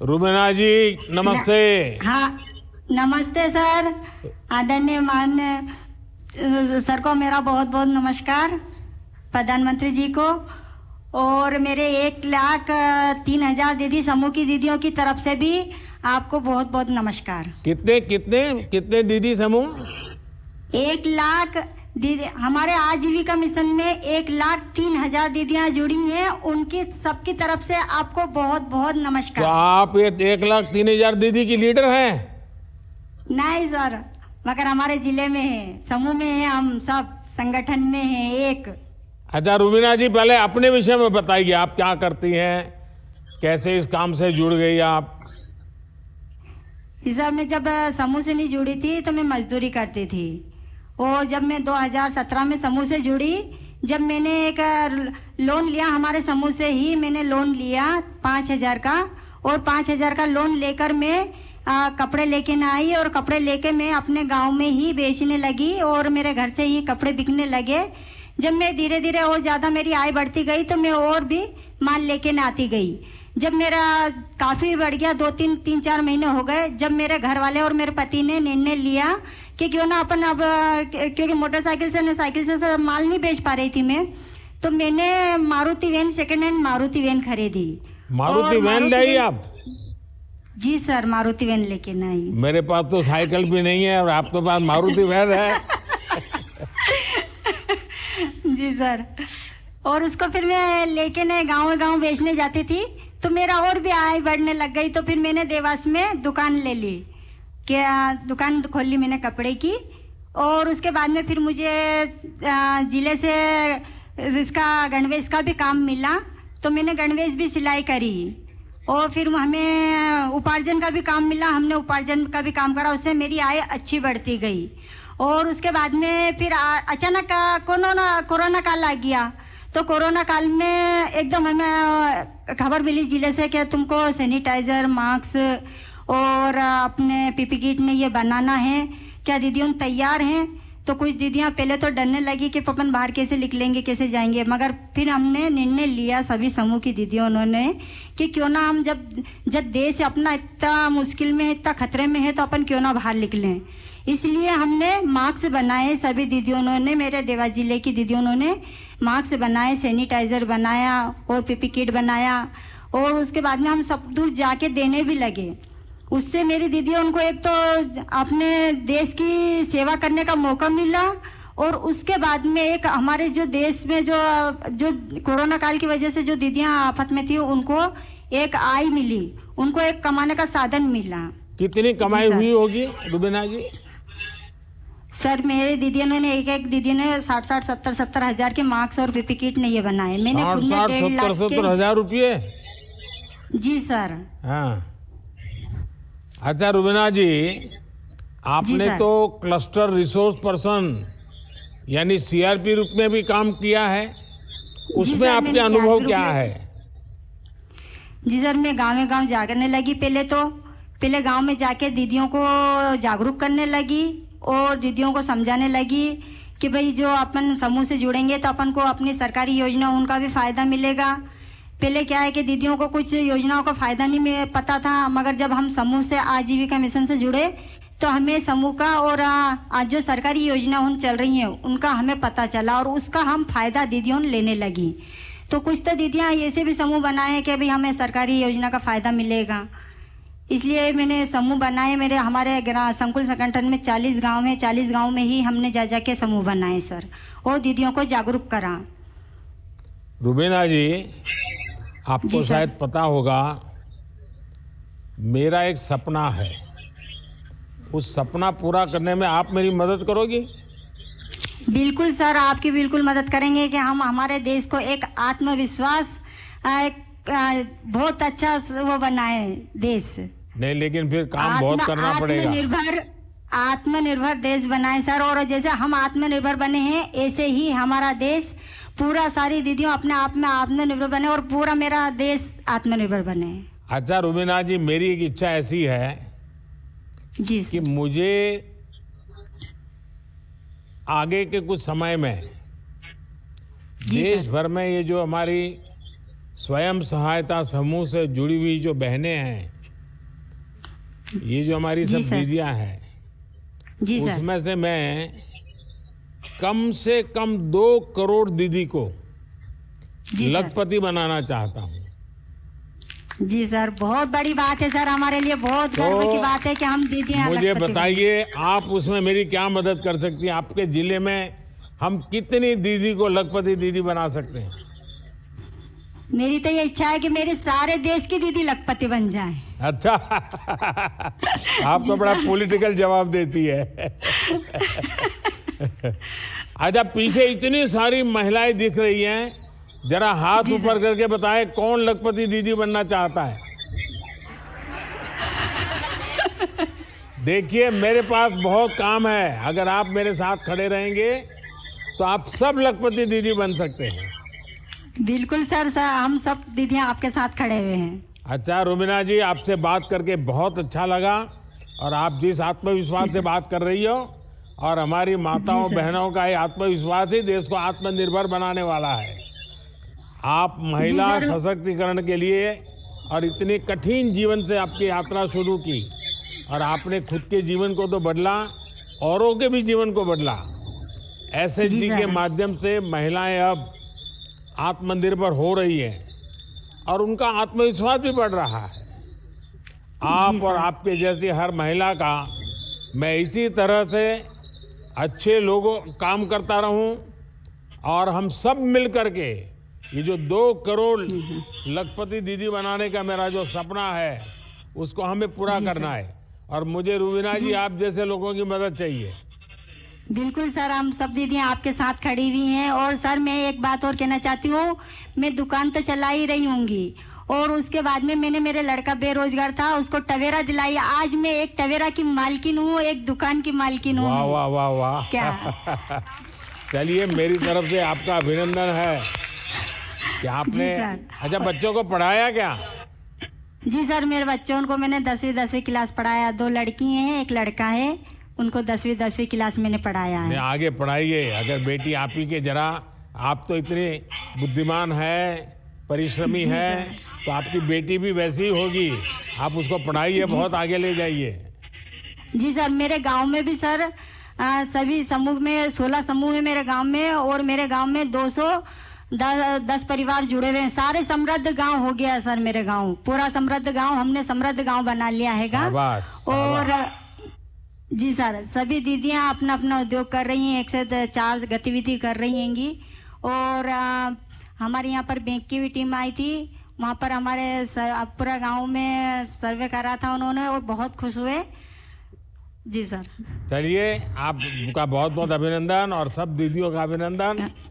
रुबीना जी नमस्ते। हाँ, नमस्ते सर। आदरणीय माननीय सर को मेरा बहुत बहुत नमस्कार, प्रधानमंत्री जी को, और मेरे 1,03,000 दीदी समूह की दीदियों की तरफ से भी आपको बहुत बहुत नमस्कार। कितने कितने कितने दीदी समूह? 1,00,000 दीदी हमारे आजीविका मिशन में 1,03,000 दीदियां जुड़ी हैं, उनकी सबकी तरफ से आपको बहुत बहुत तो नमस्कार। आप ये 1,03,000 दीदी की लीडर हैं? नहीं सर, मगर हमारे जिले में है, समूह में है, हम सब संगठन में हैं एक। अच्छा रुबीना जी, पहले अपने विषय में बताइए, आप क्या करती हैं, कैसे इस काम से जुड़ गई आप? इस सब में जब समूह से नहीं जुड़ी थी तो मैं मजदूरी करती थी, और जब मैं 2017 में समूह से जुड़ी, जब मैंने एक लोन लिया, हमारे समूह से ही मैंने लोन लिया 5,000 का, और 5,000 का लोन लेकर मैं कपड़े लेके न आई, और कपड़े लेके मैं अपने गांव में ही बेचने लगी, और मेरे घर से ही कपड़े बिकने लगे। जब मैं धीरे धीरे और ज़्यादा मेरी आय बढ़ती गई तो मैं और भी माल लेके न आती गई। जब मेरा काफ़ी बढ़ गया, 2-3-4 महीने हो गए, जब मेरे घर वाले और मेरे पति ने निर्णय लिया कि क्यों ना अपन अब, क्योंकि मोटरसाइकिल से न साइकिल से माल नहीं बेच पा रही थी मैं, तो मैंने Maruti van, second hand Maruti van खरीदी। मारुति वैन लाई आप? जी सर, मारुति वैन लेके न आई। मेरे पास तो साइकिल भी नहीं है और आप तो पास मारुति वैन है। जी सर, और उसको फिर मैं लेके न गाँव बेचने जाती थी, तो मेरा और भी आय बढ़ने लग गई। तो फिर मैंने देवास में दुकान ले ली, क्या दुकान खोल ली मैंने कपड़े की, और उसके बाद में फिर मुझे जिले से इसका गणवेश का भी काम मिला, तो मैंने गणवेश भी सिलाई करी, और फिर हमें उपार्जन का भी काम मिला, हमने उपार्जन का भी काम करा, उससे मेरी आय अच्छी बढ़ती गई। और उसके बाद में फिर अचानक कोरोना काल आ गया, तो कोरोना काल में एकदम हमें खबर मिली जिले से कि तुमको सैनिटाइजर, मास्क और अपने पीपी किट में ये बनाना है, क्या दीदियों तैयार हैं? तो कुछ दीदियां पहले तो डरने लगी कि अपन बाहर कैसे निकलेंगे, कैसे जाएंगे, मगर फिर हमने निर्णय लिया सभी समूह की दीदियों ने कि क्यों ना हम जब देश अपना इतना मुश्किल में है, इतना खतरे में है, तो अपन क्यों ना बाहर निकलें। इसलिए हमने मास्क बनाए, सभी दीदियों ने, मेरे देवास जिले की दीदियों ने मास्क बनाए, सैनिटाइजर बनाया और पीपी किट बनाया, और उसके बाद में हम सब दूर जाके देने भी लगे। उससे मेरी दीदी उनको एक तो अपने देश की सेवा करने का मौका मिला, और उसके बाद में एक हमारे जो देश में जो कोरोना काल की वजह से जो दीदियां आफत में थी, उनको एक आय मिली, उनको एक कमाने का साधन मिला। कितनी कमाई हुई होगी रुबीना जी? सर, मेरे दीदियों ने एक दीदी ने 60-70 हजार के मास्क और पीपी किट ने ये बनाए। मैंने 60-70 हजार रुपये? जी सर। हाँ, अच्छा रुबीना जी, आपने तो क्लस्टर रिसोर्स पर्सन यानी सीआरपी रूप में भी काम किया है, उसमें आपके अनुभव क्या है? जी सर, मैं गाँव जागरने लगी। पहले गांव में जाके दीदियों को जागरूक करने लगी, और दीदियों को समझाने लगी कि भाई जो अपन समूह से जुड़ेंगे तो अपन को अपनी सरकारी योजना उनका भी फायदा मिलेगा। पहले क्या है कि दीदियों को कुछ योजनाओं का फायदा नहीं पता था, मगर जब हम समूह से आजीविका मिशन से जुड़े तो हमें समूह का और आज जो सरकारी योजना उन चल रही हैं उनका हमें पता चला, और उसका हम फायदा दीदियों लेने लगी। तो कुछ तो दीदियां ऐसे भी समूह बनाए कि भाई हमें सरकारी योजना का फायदा मिलेगा, इसलिए मैंने समूह बनाए। हमारे संकुल संगठन में 40 गांव है, 40 गांव में ही हमने जा के समूह बनाए सर, और दीदियों को जागरूक करा। रुबीना जी, आपको शायद पता होगा, मेरा एक सपना है, उस सपना पूरा करने में आप मेरी मदद करोगी? बिल्कुल सर, आपकी बिल्कुल मदद करेंगे कि हम हमारे देश को एक आत्मविश्वास, बहुत अच्छा वो बनाए देश। नहीं, लेकिन फिर काम बहुत करना पड़ेगा। आत्मनिर्भर देश बनाए सर, और जैसे हम आत्मनिर्भर बने हैं ऐसे ही हमारा देश पूरा, सारी दीदियों अपने आप में आत्मनिर्भर बने, और पूरा मेरा देश आत्मनिर्भर बने। अच्छा रुबीना जी, मेरी एक इच्छा ऐसी है जी कि मुझे आगे के कुछ समय में देश भर में ये जो हमारी स्वयं सहायता समूह से जुड़ी हुई जो बहनें हैं, ये जो हमारी जी सब सर। दीदियां हैं, जी सर। उसमें से मैं कम से कम 2 करोड़ दीदी को जी सर। लखपति बनाना चाहता हूँ। जी सर, बहुत बड़ी बात है सर, हमारे लिए बहुत गर्व की तो बात है कि हम दीदियां मुझे लखपति बने। बताइए, आप उसमें मेरी क्या मदद कर सकती हैं? आपके जिले में हम कितनी दीदी को लखपति दीदी बना सकते हैं? मेरी तो ये इच्छा है कि मेरे सारे देश की दीदी लखपति बन जाएं। अच्छा। आप तो बड़ा पॉलिटिकल जवाब देती है। अच्छा, पीछे इतनी सारी महिलाएं दिख रही हैं, जरा हाथ जी ऊपर करके बताएं कौन लखपति दीदी बनना चाहता है? देखिए, मेरे पास बहुत काम है। अगर आप मेरे साथ खड़े रहेंगे तो आप सब लखपति दीदी बन सकते हैं। बिल्कुल सर, हम सब दीदियां आपके साथ खड़े हुए हैं। अच्छा रुबीना जी, आपसे बात करके बहुत अच्छा लगा, और आप जिस आत्मविश्वास से बात कर रही हो, और हमारी माताओं सर। बहनों का ये आत्मविश्वास ही देश को आत्मनिर्भर बनाने वाला है। आप महिला जी सर। सशक्तिकरण के लिए, और इतनी कठिन जीवन से आपकी यात्रा शुरू की, और आपने खुद के जीवन को तो बदला, औरों के भी जीवन को बदला। एसएचजी जी के सर। माध्यम से महिलाएं अब आत्मनिर्भर हो रही हैं, और उनका आत्मविश्वास भी बढ़ रहा है। आप और सर। आपके जैसी हर महिला का मैं इसी तरह से अच्छे लोगों काम करता रहूं, और हम सब मिल करके ये जो 2 करोड़ लखपति दीदी बनाने का मेरा जो सपना है, उसको हमें पूरा करना है। और मुझे रुबीना जी, आप जैसे लोगों की मदद चाहिए। बिल्कुल सर, हम सब दीदियां आपके साथ खड़ी हुई हैं। और सर, मैं एक बात और कहना चाहती हूँ, मैं दुकान तो चला ही रही होंगी, और उसके बाद में मैंने, मेरे लड़का बेरोजगार था, उसको टवेरा दिलाई। आज मैं एक टवेरा की मालकिन हूँ, एक दुकान की मालकिन हूँ। वाह वाह वाह वाह। क्या? चलिए, मेरी तरफ से आपका अभिनंदन है कि आपने। जी सर। अच्छा, बच्चों को पढ़ाया क्या? जी सर, मेरे बच्चों को मैंने 10वीं क्लास पढ़ाया। 2 लड़की हैं, एक लड़का है, उनको 10वीं क्लास मैंने पढ़ाया नहीं, है। आगे पढ़ाइए। अगर बेटी आप ही के, जरा आप तो इतनी बुद्धिमान है, परिश्रमी है, तो आपकी बेटी भी वैसी ही होगी। आप उसको पढ़ाइए, बहुत आगे ले जाइए। जी सर, मेरे गांव में भी सर सभी समूह में 16 समूह है मेरे गांव में, और मेरे गांव में 210 परिवार जुड़े हुए हैं। सारे समृद्ध गांव हो गया सर, मेरे गांव पूरा समृद्ध गांव, हमने समृद्ध गांव बना लिया है। शाबाश, और शाबाश। जी सर, सभी दीदियां अपना अपना उद्योग कर रही हैं, 1 से 4 गतिविधि कर रही हैंगी। और हमारे यहाँ पर बैंक की भी टीम आई थी, वहाँ पर हमारे पूरा गांव में सर्वे करा था उन्होंने, और बहुत खुश हुए। जी सर। चलिए, आपका बहुत बहुत अभिनंदन, और सब दीदियों का अभिनंदन।